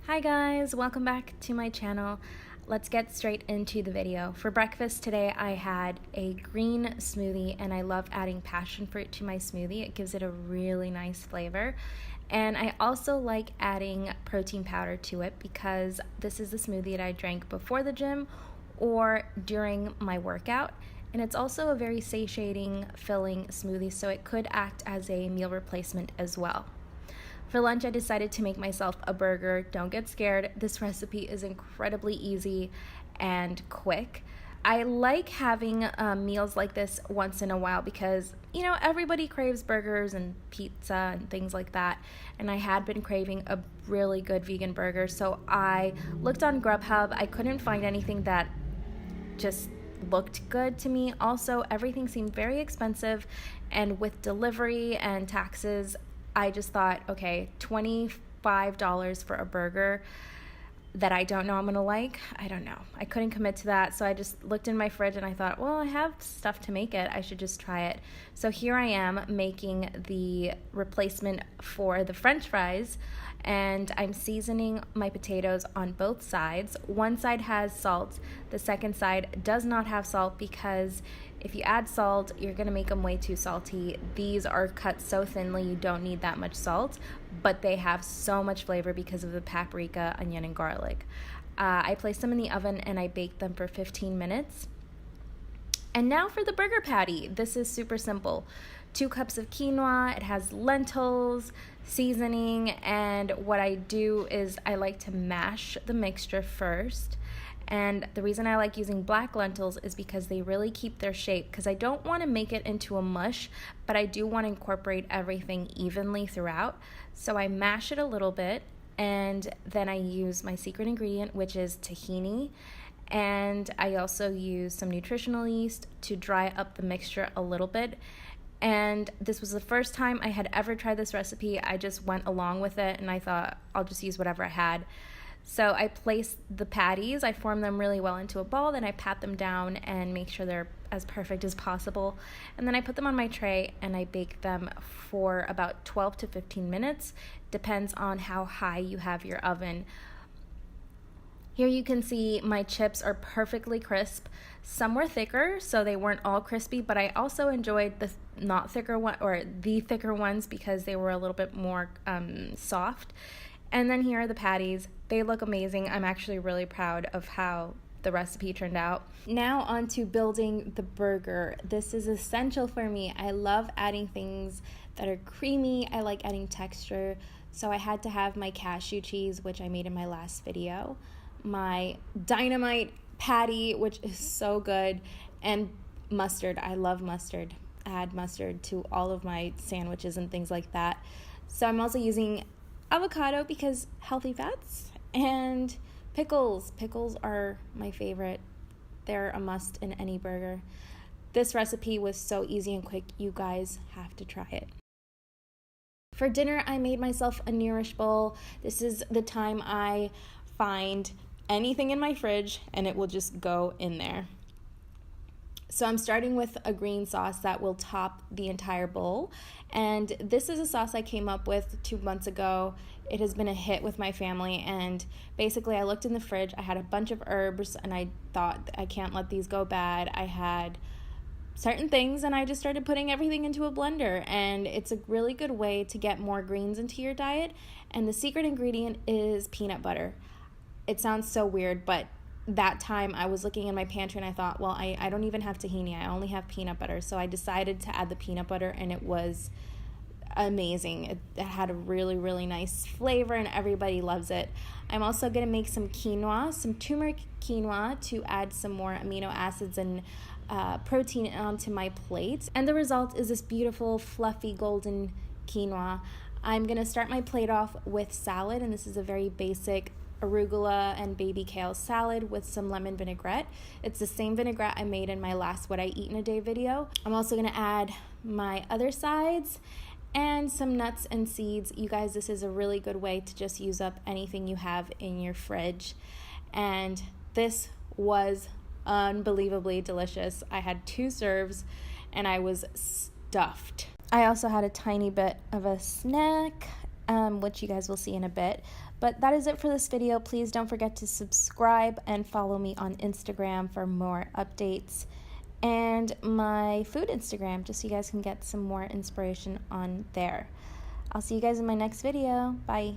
Hi guys, welcome back to my channel. Let's get straight into the video. For breakfast today I had a green smoothie and I love adding passion fruit to my smoothie. It gives it a really nice flavor. And I also like adding protein powder to it because this is the smoothie that I drank before the gym or during my workout. And it's also a very satiating, filling smoothie, so it could act as a meal replacement as well. For lunch, I decided to make myself a burger. Don't get scared. This recipe is incredibly easy and quick. I like having meals like this once in a while because, you know, everybody craves burgers and pizza and things like that. And I had been craving a really good vegan burger, so I looked on Grubhub. I couldn't find anything that just looked good to me. Also, everything seemed very expensive, and with delivery and taxes, I just thought, okay, $25 for a burger that I don't know I'm gonna like, I don't know. I couldn't commit to that, so I just looked in my fridge and I thought, well, I have stuff to make it. I should just try it. So here I am making the replacement for the French fries, and I'm seasoning my potatoes on both sides. One side has salt, the second side does not have salt because if you add salt, you're gonna make them way too salty. These are cut so thinly, you don't need that much salt, but they have so much flavor because of the paprika, onion, and garlic. I placed them in the oven and I baked them for 15 minutes. And now for the burger patty. This is super simple. 2 cups of quinoa, it has lentils, seasoning, and what I do is I like to mash the mixture first. And the reason I like using black lentils is because they really keep their shape, because I don't want to make it into a mush, but I do want to incorporate everything evenly throughout. So I mash it a little bit, and then I use my secret ingredient, which is tahini, and I also use some nutritional yeast to dry up the mixture a little bit. And this was the first time I had ever tried this recipe. I just went along with it, and I thought I'll just use whatever I had. So I place the patties, I form them really well into a ball, then I pat them down and make sure they're as perfect as possible. And then I put them on my tray and I bake them for about 12 to 15 minutes. Depends on how high you have your oven. Here you can see my chips are perfectly crisp. Some were thicker, so they weren't all crispy, but I also enjoyed the thicker ones because they were a little bit more soft. And then here are the patties. They look amazing. I'm actually really proud of how the recipe turned out. Now on to building the burger. This is essential for me. I love adding things that are creamy. I like adding texture. So I had to have my cashew cheese, which I made in my last video, my dynamite patty, which is so good, and mustard. I love mustard. I add mustard to all of my sandwiches and things like that. So I'm also using avocado because healthy fats, and pickles. Pickles are my favorite. They're a must in any burger. This recipe was so easy and quick. You guys have to try it. For dinner, I made myself a Nourish Bowl. This is the time I find anything in my fridge and it will just go in there. So I'm starting with a green sauce that will top the entire bowl. And this is a sauce I came up with 2 months ago. It has been a hit with my family, and basically I looked in the fridge, I had a bunch of herbs and I thought I can't let these go bad. I had certain things and I just started putting everything into a blender, and it's a really good way to get more greens into your diet. And the secret ingredient is peanut butter. It sounds so weird, but that time I was looking in my pantry and I thought, well, I don't even have tahini, I only have peanut butter. So I decided to add the peanut butter, and it was amazing. It had a really, really nice flavor and everybody loves it. I'm also going to make some quinoa, some turmeric quinoa, to add some more amino acids and protein onto my plate. And the result is this beautiful, fluffy, golden quinoa. I'm going to start my plate off with salad, and this is a very basic arugula and baby kale salad with some lemon vinaigrette. It's the same vinaigrette I made in my last What I Eat in a Day video. I'm also going to add my other sides and some nuts and seeds. You guys, this is a really good way to just use up anything you have in your fridge. And this was unbelievably delicious. I had 2 serves and I was stuffed. I also had a tiny bit of a snack which you guys will see in a bit. But that is it for this video. Please don't forget to subscribe and follow me on Instagram for more updates, and my food Instagram, just so you guys can get some more inspiration on there. I'll see you guys in my next video. Bye.